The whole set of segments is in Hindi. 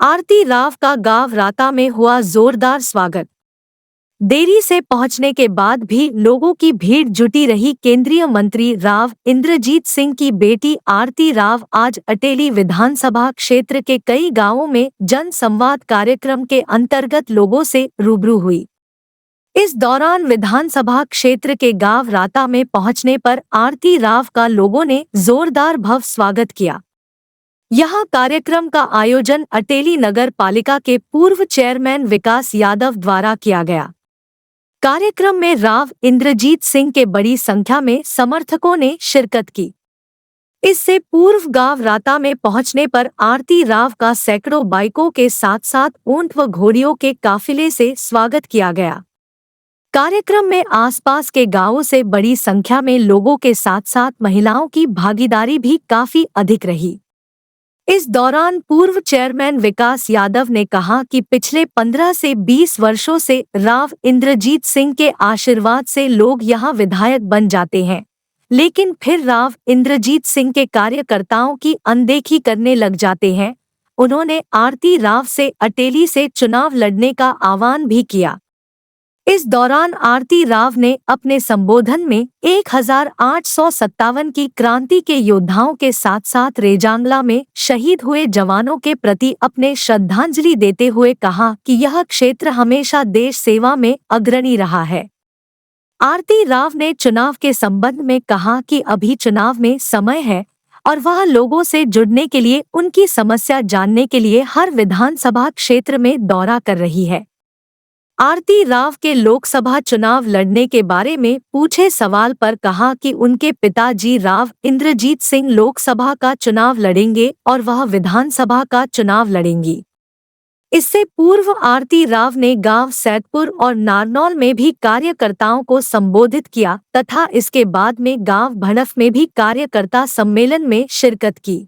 आरती राव का गांव राता में हुआ जोरदार स्वागत। देरी से पहुंचने के बाद भी लोगों की भीड़ जुटी रही। केंद्रीय मंत्री राव इंद्रजीत सिंह की बेटी आरती राव आज अटेली विधानसभा क्षेत्र के कई गांवों में जन संवाद कार्यक्रम के अंतर्गत लोगों से रूबरू हुई। इस दौरान विधानसभा क्षेत्र के गांव राता में पहुंचने पर आरती राव का लोगों ने जोरदार भव्य स्वागत किया। यह कार्यक्रम का आयोजन अटेली नगर पालिका के पूर्व चेयरमैन विकास यादव द्वारा किया गया। कार्यक्रम में राव इंद्रजीत सिंह के बड़ी संख्या में समर्थकों ने शिरकत की। इससे पूर्व गांव राता में पहुंचने पर आरती राव का सैकड़ों बाइकों के साथ साथ ऊंट व घोड़ियों के काफिले से स्वागत किया गया। कार्यक्रम में आसपास के गांवों से बड़ी संख्या में लोगों के साथ साथ महिलाओं की भागीदारी भी काफी अधिक रही। इस दौरान पूर्व चेयरमैन विकास यादव ने कहा कि पिछले 15 से 20 वर्षों से राव इंद्रजीत सिंह के आशीर्वाद से लोग यहां विधायक बन जाते हैं, लेकिन फिर राव इंद्रजीत सिंह के कार्यकर्ताओं की अनदेखी करने लग जाते हैं। उन्होंने आरती राव से अटेली से चुनाव लड़ने का आह्वान भी किया। इस दौरान आरती राव ने अपने संबोधन में 1857 की क्रांति के योद्धाओं के साथ साथ रेजांगला में शहीद हुए जवानों के प्रति अपने श्रद्धांजलि देते हुए कहा कि यह क्षेत्र हमेशा देश सेवा में अग्रणी रहा है। आरती राव ने चुनाव के संबंध में कहा कि अभी चुनाव में समय है और वह लोगों से जुड़ने के लिए, उनकी समस्या जानने के लिए हर विधानसभा क्षेत्र में दौरा कर रही है। आरती राव के लोकसभा चुनाव लड़ने के बारे में पूछे सवाल पर कहा कि उनके पिताजी राव इंद्रजीत सिंह लोकसभा का चुनाव लड़ेंगे और वह विधानसभा का चुनाव लड़ेंगी। इससे पूर्व आरती राव ने गांव सैदपुर और नारनौल में भी कार्यकर्ताओं को संबोधित किया तथा इसके बाद में गांव भड़फ में भी कार्यकर्ता सम्मेलन में शिरकत की।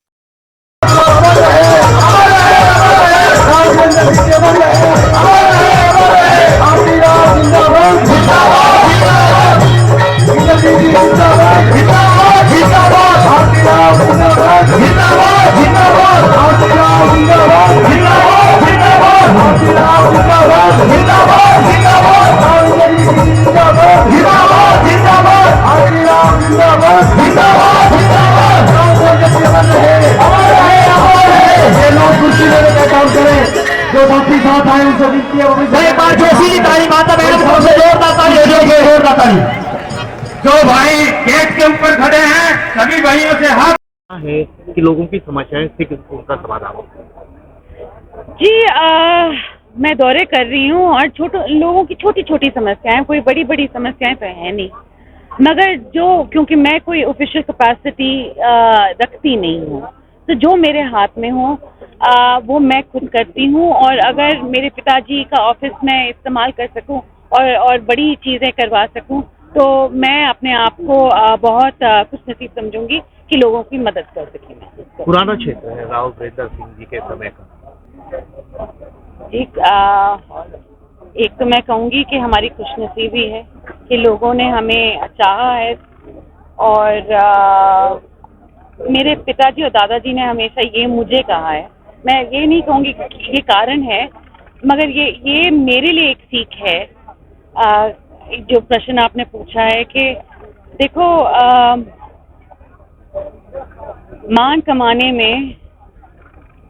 जो भाई गेट के ऊपर खड़े हैं सभी भाइयों से हाथ है कि लोगों की समस्याएं से उनका समाधान हो। जी मैं दौरे कर रही हूँ और लोगों की छोटी छोटी समस्याएं, कोई बड़ी बड़ी समस्याएं तो है नहीं, मगर क्योंकि मैं कोई ऑफिशियल कैपेसिटी रखती नहीं हूँ, तो जो मेरे हाथ में हो वो मैं खुद करती हूँ। और अगर मेरे पिताजी का ऑफिस मैं इस्तेमाल कर सकूँ और बड़ी चीज़ें करवा सकूँ तो मैं अपने आप को बहुत खुश नसीब समझूंगी कि लोगों की मदद कर सकी। मैं पुराना क्षेत्र है राव वीरेंद्र सिंह जी के समय का। एक तो मैं कहूँगी कि हमारी खुशनसीबी है कि लोगों ने हमें चाहा है और मेरे पिताजी और दादाजी ने हमेशा ये मुझे कहा है। मैं ये नहीं कहूँगी कि ये कारण है, मगर ये मेरे लिए एक सीख है। जो प्रश्न आपने पूछा है कि देखो मान कमाने में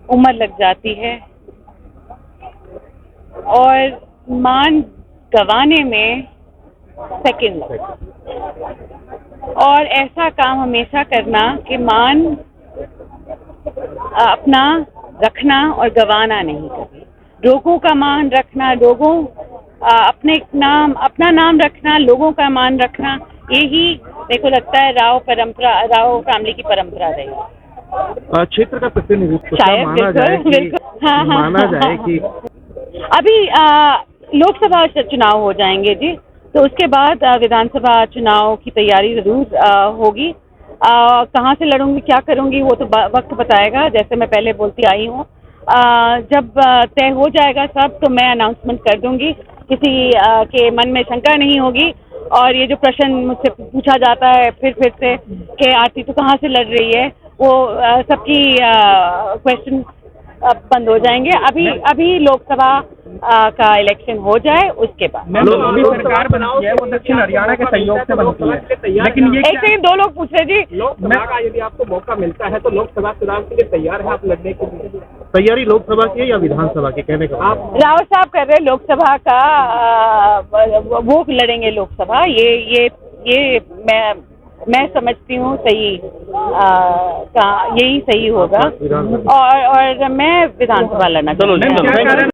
उम्र लग जाती है और मान गंवाने में सेकंड, और ऐसा काम हमेशा करना कि मान अपना रखना और गंवाना नहीं कभी। लोगों का मान रखना, अपना नाम रखना, लोगों का मान रखना, यही मेरे को लगता है राव फैमिली की परंपरा रही। क्षेत्र का प्रतिनिधित्व माना जाए कि अभी लोकसभा चुनाव हो जाएंगे जी, तो उसके बाद विधानसभा चुनाव की तैयारी जरूर होगी। कहाँ से लड़ूंगी, क्या करूंगी, वो तो वक्त बताएगा। जैसे मैं पहले बोलती आई हूँ, जब तय हो जाएगा सब तो मैं अनाउंसमेंट कर दूंगी, किसी के मन में शंका नहीं होगी। और ये जो प्रश्न मुझसे पूछा जाता है फिर से कि आरती तो कहाँ से लड़ रही है, वो सबकी क्वेश्चन बंद हो जाएंगे। अभी लोकसभा का इलेक्शन हो जाए उसके बाद। अभी सरकार बनती है वो दक्षिण हरियाणा के सहयोग से बनती है, लेकिन ये एक सेकंड, 2 लोग पूछ रहे जी। लोकसभा का यदि आपको मौका मिलता है तो लोकसभा चुनाव के लिए तैयार है आप लड़ने के लिए? तैयारी लोकसभा की है या विधानसभा की, कहने का आप रावत साहब कर रहे लोकसभा का, वो लड़ेंगे लोकसभा। ये मैं समझती हूँ सही यही सही होगा, और मैं विधानसभा लड़ना चाहूँगी।